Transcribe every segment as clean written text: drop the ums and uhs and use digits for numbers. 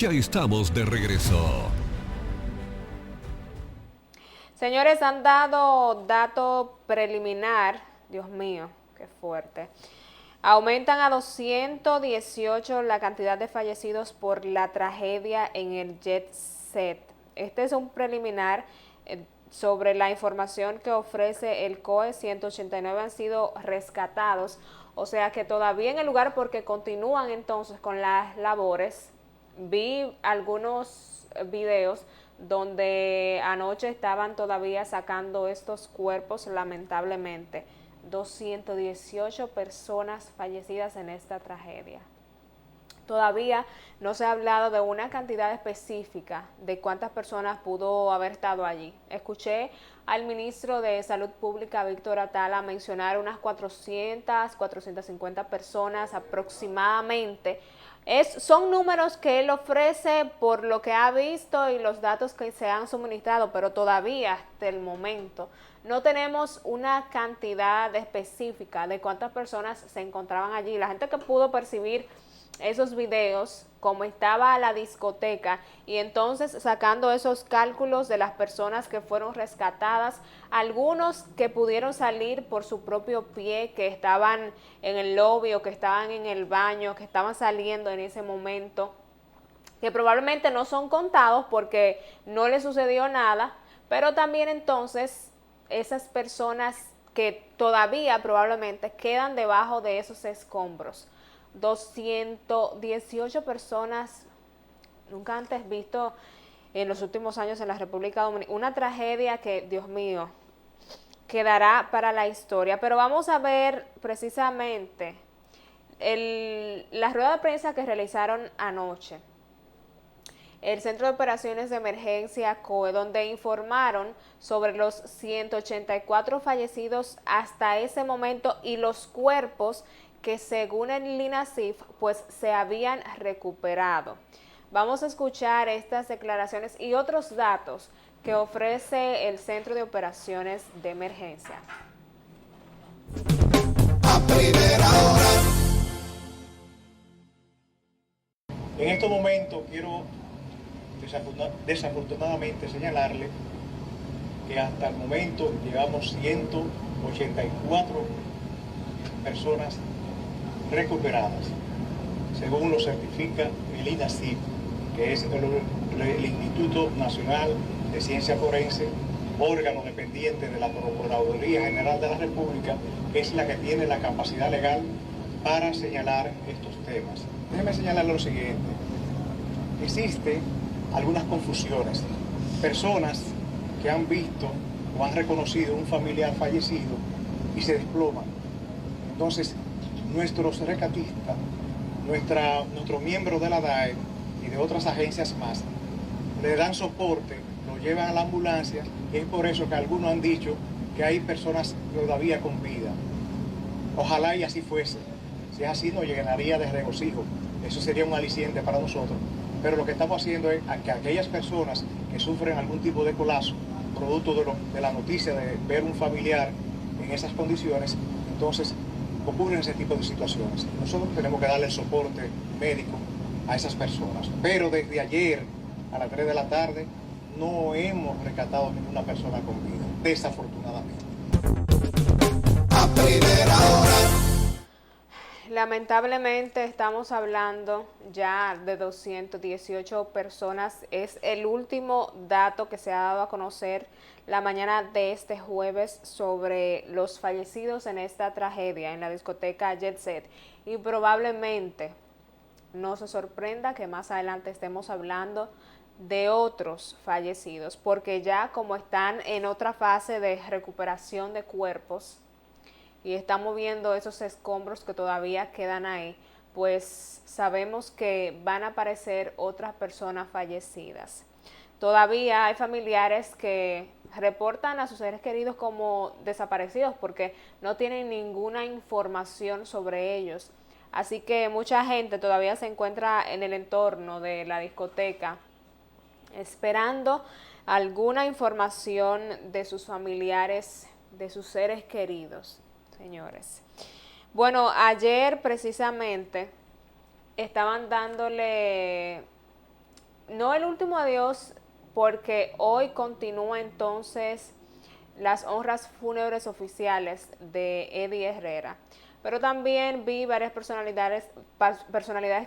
Ya estamos de regreso. Señores, han dado dato preliminar, Dios mío, qué fuerte. Aumentan a 218 la cantidad de fallecidos por la tragedia en el Jet Set. Este es un preliminar sobre la información que ofrece el COE. 189 han sido rescatados, o sea que todavía en el lugar, porque continúan entonces con las labores. Vi algunos videos donde anoche estaban todavía sacando estos cuerpos, lamentablemente. 218 personas fallecidas en esta tragedia. Todavía no se ha hablado de una cantidad específica de cuántas personas pudo haber estado allí. Escuché al ministro de Salud Pública, Víctor Atala, mencionar unas 400, 450 personas aproximadamente. Son números que él ofrece por lo que ha visto y los datos que se han suministrado, pero todavía hasta el momento no tenemos una cantidad específica de cuántas personas se encontraban allí. La gente que pudo percibir esos videos, como estaba la discoteca, y entonces sacando esos cálculos de las personas que fueron rescatadas, algunos que pudieron salir por su propio pie, que estaban en el lobby o que estaban en el baño, que estaban saliendo en ese momento, que probablemente no son contados porque no les sucedió nada, pero también entonces esas personas que todavía probablemente quedan debajo de esos escombros. 218 personas, nunca antes visto en los últimos años en la República Dominicana. Una tragedia que, Dios mío, quedará para la historia. Pero vamos a ver precisamente la rueda de prensa que realizaron anoche el Centro de Operaciones de Emergencia COE, donde informaron sobre los 184 fallecidos hasta ese momento y los cuerpos que según el INASIF pues se habían recuperado. Vamos a escuchar estas declaraciones y otros datos que ofrece el Centro de Operaciones de Emergencia. A primera hora. En estos momentos quiero desafortunadamente señalarle que hasta el momento llevamos 184 personas recuperadas, según lo certifica el INASIF, que es el Instituto Nacional de Ciencia Forense, órgano dependiente de la Procuraduría General de la República, que es la que tiene la capacidad legal para señalar estos temas. Déjeme señalarle lo siguiente: existen algunas confusiones. Personas que han visto o han reconocido un familiar fallecido y se desploman. Entonces, nuestros rescatistas, nuestros miembros de la DAE y de otras agencias más, le dan soporte, lo llevan a la ambulancia, y es por eso que algunos han dicho que hay personas todavía con vida. Ojalá y así fuese. Si es así, nos llenaría de regocijo. Eso sería un aliciente para nosotros. Pero lo que estamos haciendo es que aquellas personas que sufren algún tipo de colapso, producto de la noticia de ver un familiar en esas condiciones, entonces ocurren ese tipo de situaciones. Nosotros tenemos que darle el soporte médico a esas personas. Pero desde ayer a las 3 de la tarde no hemos rescatado ninguna persona con vida, desafortunadamente. A primera hora. Lamentablemente estamos hablando ya de 218 personas. Es el último dato que se ha dado a conocer la mañana de este jueves sobre los fallecidos en esta tragedia en la discoteca Jet Set. Y probablemente no se sorprenda que más adelante estemos hablando de otros fallecidos, porque ya como están en otra fase de recuperación de cuerpos, y estamos viendo esos escombros que todavía quedan ahí, pues sabemos que van a aparecer otras personas fallecidas. Todavía hay familiares que reportan a sus seres queridos como desaparecidos porque no tienen ninguna información sobre ellos. Así que mucha gente todavía se encuentra en el entorno de la discoteca esperando alguna información de sus familiares, de sus seres queridos. Señores. Bueno, ayer precisamente estaban dándole no el último adiós, porque hoy continúa entonces las honras fúnebres oficiales de Eddie Herrera. Pero también vi varias personalidades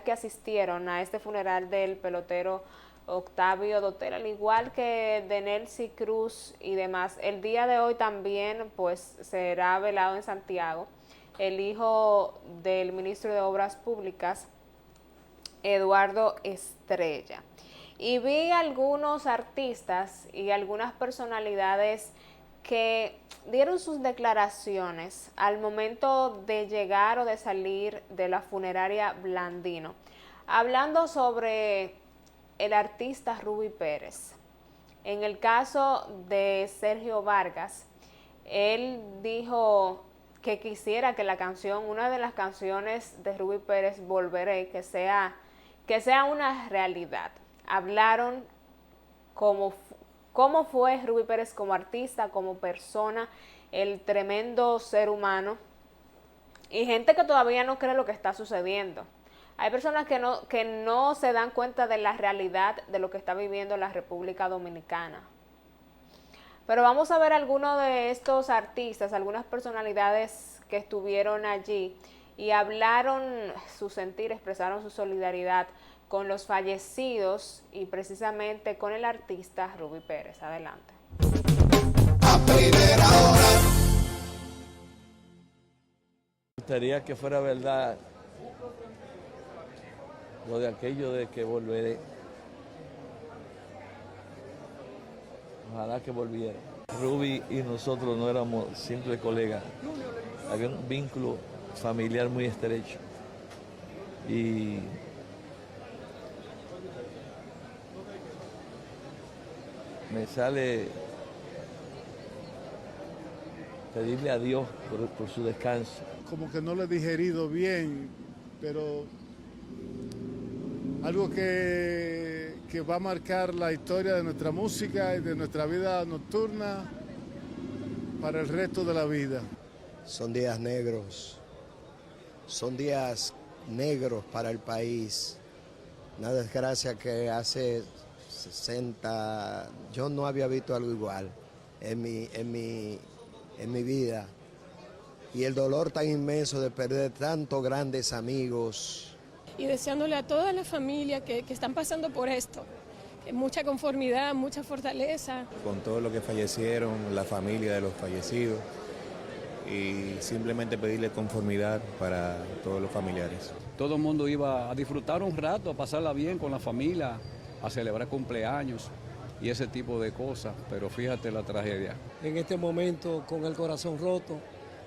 que asistieron a este funeral del pelotero Octavio Dotel, al igual que de Nelcy Cruz y demás. El día de hoy también pues será velado en Santiago el hijo del ministro de Obras Públicas, Eduardo Estrella. Y vi algunos artistas y algunas personalidades que dieron sus declaraciones al momento de llegar o de salir de la funeraria Blandino, hablando sobre el artista Ruby Pérez. En el caso de Sergio Vargas, él dijo que quisiera que la canción, una de las canciones de Ruby Pérez, Volveré, que sea una realidad. Hablaron cómo fue Ruby Pérez como artista, como persona, el tremendo ser humano, y gente que todavía no cree lo que está sucediendo. Hay personas que no se dan cuenta de la realidad de lo que está viviendo la República Dominicana. Pero vamos a ver algunos de estos artistas, algunas personalidades que estuvieron allí y hablaron su sentir, expresaron su solidaridad con los fallecidos y precisamente con el artista Ruby Pérez. Adelante. A primera hora. Me gustaría que fuera verdad lo de aquello de que volveré. Ojalá que volviera. Ruby y nosotros no éramos simples colegas. Había un vínculo familiar muy estrecho. Y me sale pedirle a Dios por su descanso. Como que no lo he digerido bien, pero algo que va a marcar la historia de nuestra música y de nuestra vida nocturna para el resto de la vida. Son días negros para el país. Una desgracia que hace 60, yo no había visto algo igual en mi vida. Y el dolor tan inmenso de perder tantos grandes amigos. Y deseándole a toda la familia que están pasando por esto, mucha conformidad, mucha fortaleza. Con todo lo que fallecieron, la familia de los fallecidos, y simplemente pedirle conformidad para todos los familiares. Todo el mundo iba a disfrutar un rato, a pasarla bien con la familia, a celebrar cumpleaños y ese tipo de cosas, pero fíjate la tragedia. En este momento con el corazón roto,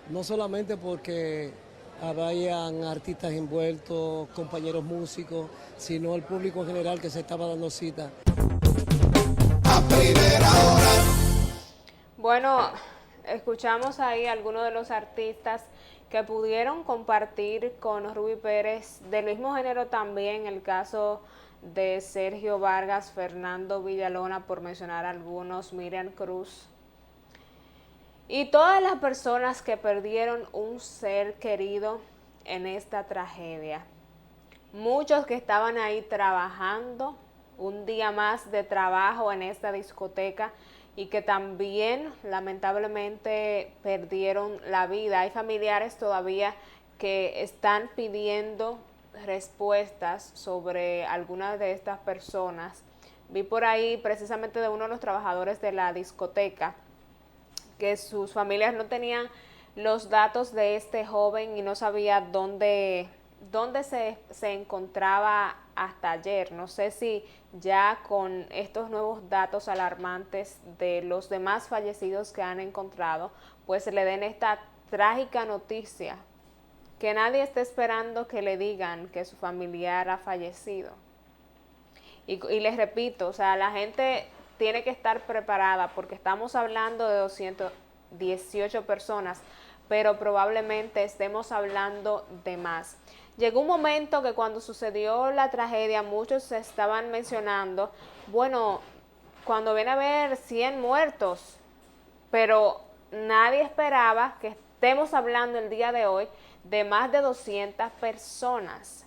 no solamente porque habían artistas envueltos, compañeros músicos, sino el público en general que se estaba dando cita. A primera hora. Bueno, escuchamos ahí algunos de los artistas que pudieron compartir con Ruby Pérez, del mismo género también, el caso de Sergio Vargas, Fernando Villalona, por mencionar algunos, Miriam Cruz, y todas las personas que perdieron un ser querido en esta tragedia. Muchos que estaban ahí trabajando, un día más de trabajo en esta discoteca, y que también lamentablemente perdieron la vida. Hay familiares todavía que están pidiendo respuestas sobre algunas de estas personas. Vi por ahí precisamente de uno de los trabajadores de la discoteca que sus familias no tenían los datos de este joven y no sabía dónde se encontraba hasta ayer. No sé si ya con estos nuevos datos alarmantes de los demás fallecidos que han encontrado, pues le den esta trágica noticia, que nadie esté esperando que le digan que su familiar ha fallecido. Y les repito, o sea, la gente tiene que estar preparada porque estamos hablando de 218 personas, pero probablemente estemos hablando de más. Llegó un momento que cuando sucedió la tragedia, muchos estaban mencionando, bueno, cuando viene a haber 100 muertos, pero nadie esperaba que estemos hablando el día de hoy de más de 200 personas.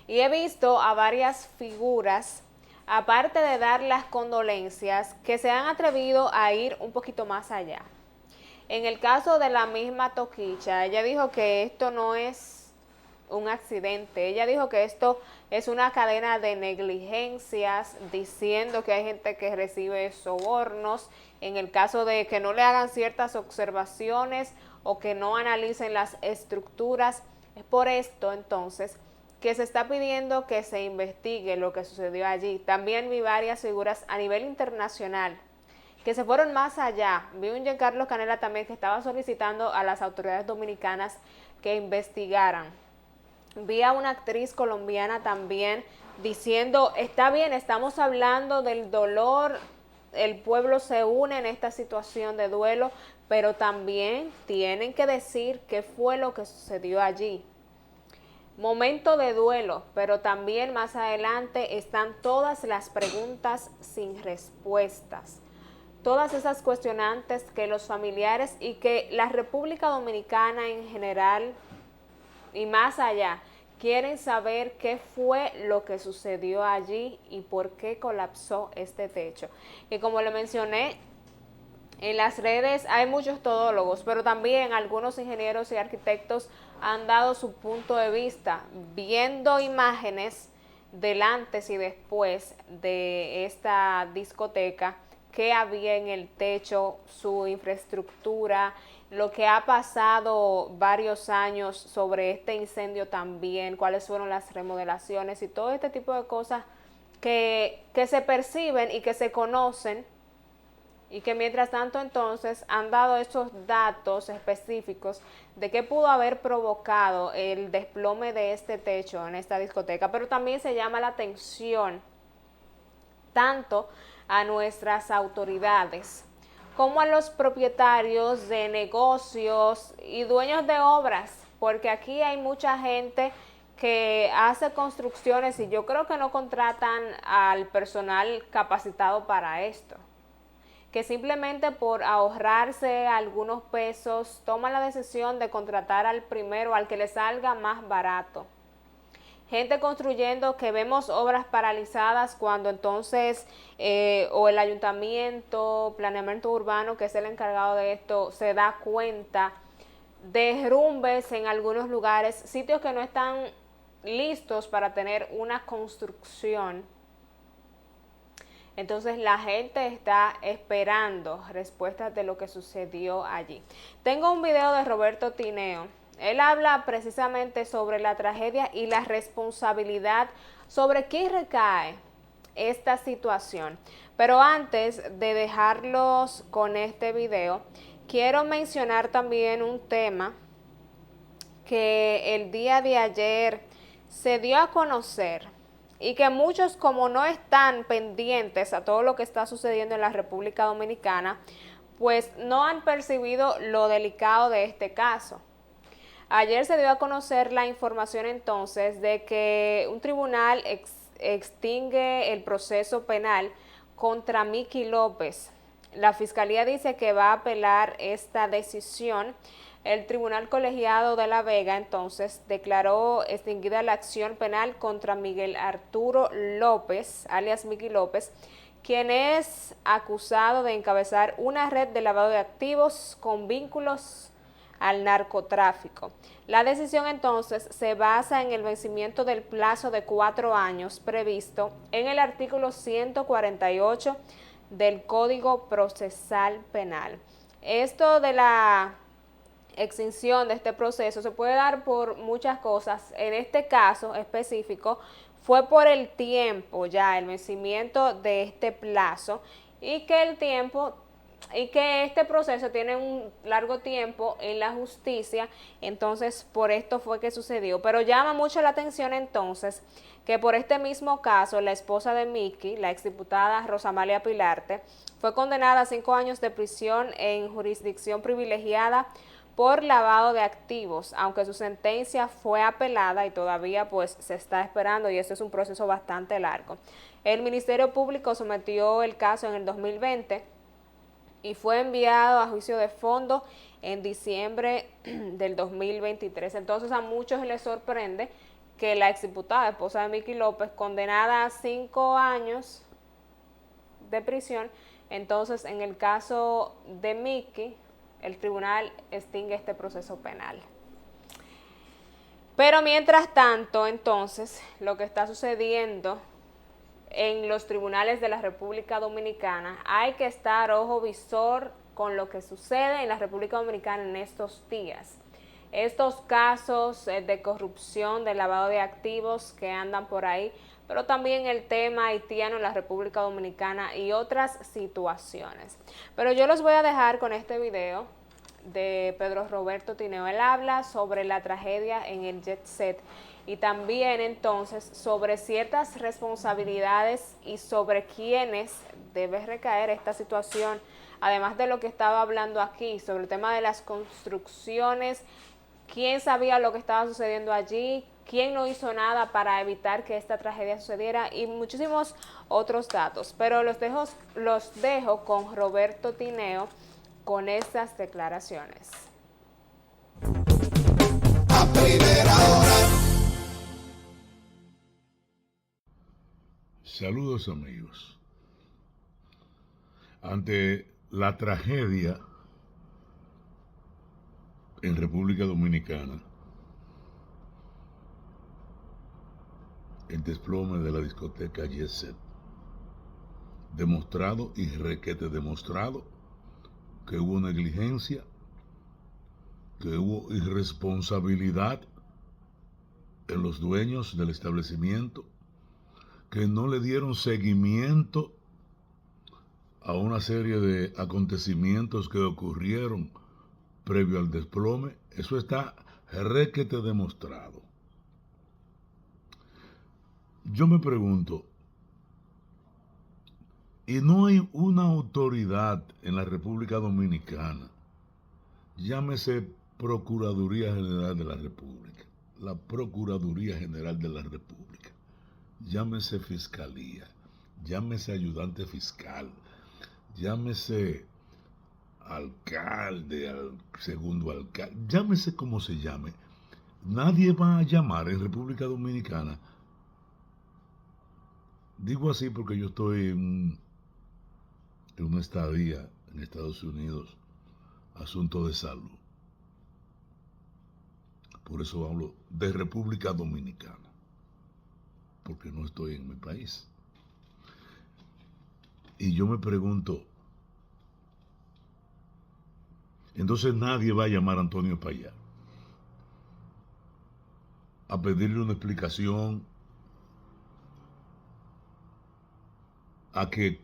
Y he visto a varias figuras aparte de dar las condolencias, que se han atrevido a ir un poquito más allá. En el caso de la misma Toquicha, ella dijo que esto no es un accidente, ella dijo que esto es una cadena de negligencias, diciendo que hay gente que recibe sobornos, en el caso de que no le hagan ciertas observaciones o que no analicen las estructuras. Es por esto entonces que se está pidiendo que se investigue lo que sucedió allí. También vi varias figuras a nivel internacional que se fueron más allá. Vi un Giancarlo Canela también que estaba solicitando a las autoridades dominicanas que investigaran. Vi a una actriz colombiana también diciendo, está bien, estamos hablando del dolor, el pueblo se une en esta situación de duelo, pero también tienen que decir qué fue lo que sucedió allí. Momento de duelo, pero también más adelante están todas las preguntas sin respuestas. Todas esas cuestionantes que los familiares y que la República Dominicana en general y más allá quieren saber qué fue lo que sucedió allí y por qué colapsó este techo. Y como le mencioné, en las redes hay muchos todólogos, pero también algunos ingenieros y arquitectos han dado su punto de vista, viendo imágenes del antes y después de esta discoteca, qué había en el techo, su infraestructura, lo que ha pasado varios años sobre este incendio también, cuáles fueron las remodelaciones y todo este tipo de cosas que se perciben y que se conocen, y que mientras tanto entonces han dado esos datos específicos de qué pudo haber provocado el desplome de este techo en esta discoteca. Pero también se llama la atención tanto a nuestras autoridades como a los propietarios de negocios y dueños de obras, porque aquí hay mucha gente que hace construcciones y yo creo que no contratan al personal capacitado para esto, que simplemente por ahorrarse algunos pesos toman la decisión de contratar al primero, al que le salga más barato. Gente construyendo que vemos obras paralizadas cuando entonces o el ayuntamiento, planeamiento urbano, que es el encargado de esto, se da cuenta, derrumbes en algunos lugares, sitios que no están listos para tener una construcción. Entonces la gente está esperando respuestas de lo que sucedió allí. Tengo un video de Roberto Tineo. Él habla precisamente sobre la tragedia y la responsabilidad sobre quién recae esta situación. Pero antes de dejarlos con este video, quiero mencionar también un tema que el día de ayer se dio a conocer y que muchos, como no están pendientes a todo lo que está sucediendo en la República Dominicana, pues no han percibido lo delicado de este caso. Ayer se dio a conocer la información entonces de que un tribunal extingue el proceso penal contra Miki López. La fiscalía dice que va a apelar esta decisión. El Tribunal Colegiado de La Vega entonces declaró extinguida la acción penal contra Miguel Arturo López, alias Miki López, quien es acusado de encabezar una red de lavado de activos con vínculos al narcotráfico. La decisión entonces se basa en el vencimiento del plazo de 4 años previsto en el artículo 148 del Código Procesal Penal. Esto de la extinción de este proceso se puede dar por muchas cosas. En este caso específico fue por el tiempo, ya el vencimiento de este plazo, y que este proceso tiene un largo tiempo en la justicia, entonces por esto fue que sucedió. Pero llama mucho la atención entonces que por este mismo caso la esposa de Miki, la exdiputada Rosamalia Pilarte, fue condenada a 5 años de prisión en jurisdicción privilegiada por lavado de activos, aunque su sentencia fue apelada y todavía pues se está esperando, y este es un proceso bastante largo. El Ministerio Público sometió el caso en el 2020 y fue enviado a juicio de fondo en diciembre del 2023. Entonces a muchos les sorprende que la exdiputada, esposa de Miki López, condenada a 5 años de prisión. Entonces, en el caso de Miki, el tribunal extingue este proceso penal. Pero mientras tanto, entonces, lo que está sucediendo en los tribunales de la República Dominicana, hay que estar ojo visor con lo que sucede en la República Dominicana en estos días. Estos casos de corrupción, de lavado de activos que andan por ahí, pero también el tema haitiano en la República Dominicana y otras situaciones. Pero yo los voy a dejar con este video de Pedro Roberto Tineo. Él habla sobre la tragedia en el Jet Set y también entonces sobre ciertas responsabilidades y sobre quiénes debe recaer esta situación, además de lo que estaba hablando aquí sobre el tema de las construcciones, quién sabía lo que estaba sucediendo allí, quién no hizo nada para evitar que esta tragedia sucediera y muchísimos otros datos. Pero los dejo con Roberto Tineo con estas declaraciones. A primera hora. Saludos amigos. Ante la tragedia en República Dominicana, el desplome de la discoteca Jet Set, demostrado y requete demostrado que hubo negligencia, que hubo irresponsabilidad en los dueños del establecimiento, que no le dieron seguimiento a una serie de acontecimientos que ocurrieron previo al desplome. Eso está requete demostrado. Yo me pregunto, ¿y no hay una autoridad en la República Dominicana, llámese Procuraduría General de la República, la Procuraduría General de la República, llámese Fiscalía, llámese Ayudante Fiscal, llámese alcalde, segundo alcalde, llámese como se llame? Nadie va a llamar en República Dominicana? Digo así porque yo estoy en una estadía en Estados Unidos, asunto de salud. Por eso hablo de República Dominicana, porque no estoy en mi país. Y yo me pregunto, entonces nadie va a llamar a Antonio Payá a pedirle una explicación, a que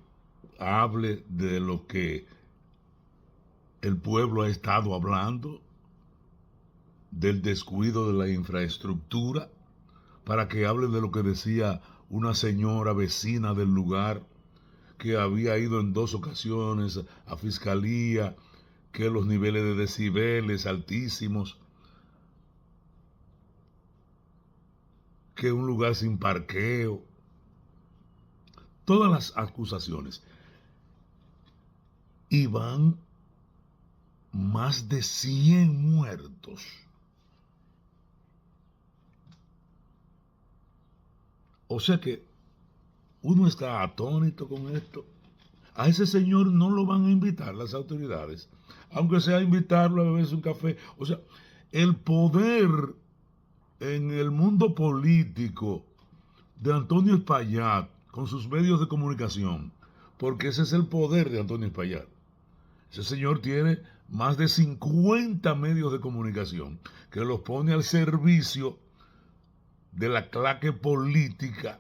hable de lo que el pueblo ha estado hablando, del descuido de la infraestructura, para que hable de lo que decía una señora vecina del lugar que había ido en 2 ocasiones a fiscalía, que los niveles de decibeles altísimos, que un lugar sin parqueo, todas las acusaciones. Y van más de 100 muertos. O sea que uno está atónito con esto. A ese señor no lo van a invitar las autoridades, aunque sea invitarlo a beberse un café. O sea, el poder en el mundo político de Antonio Espaillat con sus medios de comunicación, porque ese es el poder de Antonio Espaillat. Ese señor tiene más de 50 medios de comunicación que los pone al servicio de la claque política,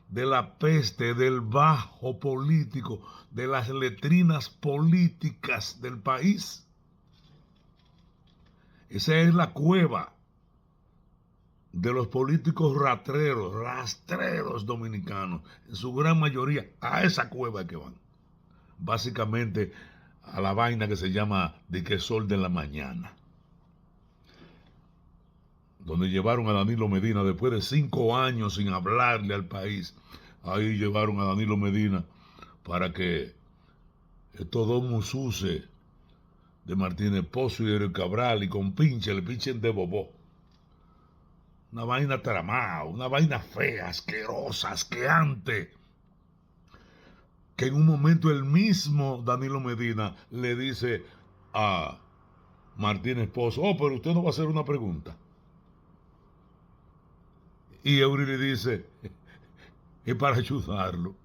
de la peste, del bajo político, de las letrinas políticas del país. Esa es la cueva de los políticos rastreros dominicanos, en su gran mayoría. A esa cueva que van, básicamente a la vaina que se llama de que Sol de la Mañana, donde llevaron a Danilo Medina después de 5 años sin hablarle al país. Ahí llevaron a Danilo Medina para que estos dos mususes de Martínez Pozo y de Cabral, y con pinche le pinchen de bobó. Una vaina tramada, una vaina fea, asquerosa, asqueante. Que en un momento el mismo Danilo Medina le dice a Martínez Pozo, pero usted no va a hacer una pregunta. Y Eury le dice, es para ayudarlo.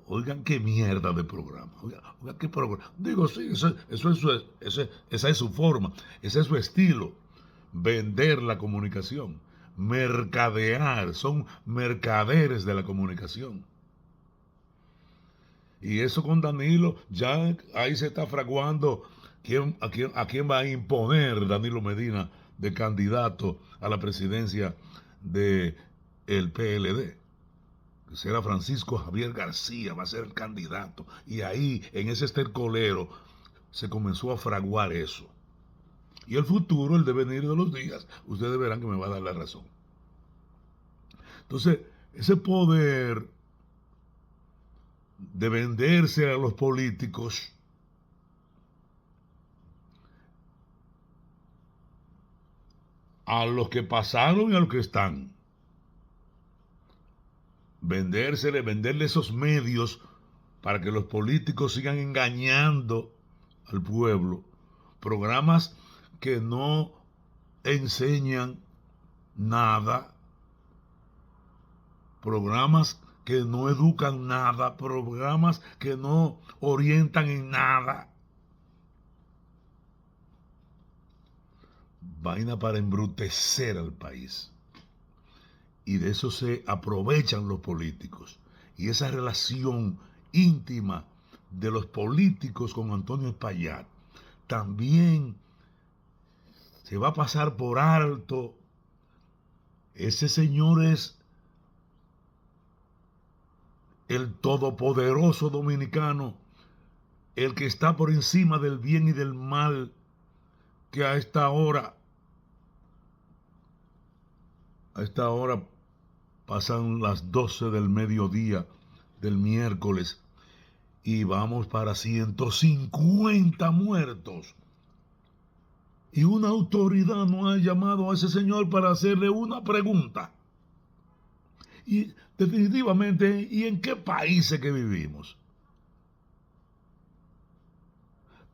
Oigan qué mierda de programa. Oigan qué programa. Digo, sí, esa es su forma, ese es su estilo. Vender la comunicación, mercadear, son mercaderes de la comunicación. Y eso con Danilo, ya ahí se está fraguando a quién va a imponer Danilo Medina de candidato a la presidencia del PLD. Será Francisco Javier García, va a ser el candidato. Y ahí, en ese estercolero, se comenzó a fraguar eso. Y el futuro, el devenir de los días, ustedes verán que me va a dar la razón. Entonces, ese poder de venderse a los políticos a los que pasaron y a los que están, venderle esos medios para que los políticos sigan engañando al pueblo, programas que no enseñan nada, programas que no educan nada, programas que no orientan en nada. Vaina para embrutecer al país. Y de eso se aprovechan los políticos. Y esa relación íntima de los políticos con Antonio Espaillat también se va a pasar por alto. Ese señor es el todopoderoso dominicano, el que está por encima del bien y del mal, que a esta hora pasan las 12 del mediodía del miércoles y vamos para 150 muertos. Y una autoridad no ha llamado a ese señor para hacerle una pregunta. Y definitivamente, ¿y en qué países que vivimos?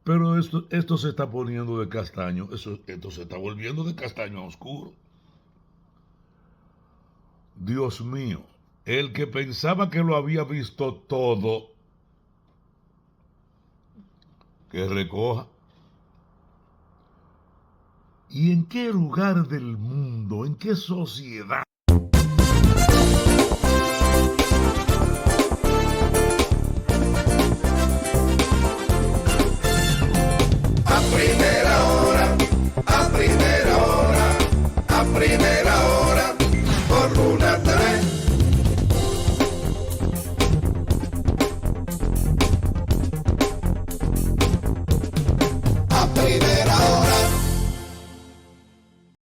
Pero esto se está poniendo de castaño, esto se está volviendo de castaño a oscuro. Dios mío, el que pensaba que lo había visto todo, que recoja. ¿Y en qué lugar del mundo, en qué sociedad? A primera hora, a primera hora, a primera hora.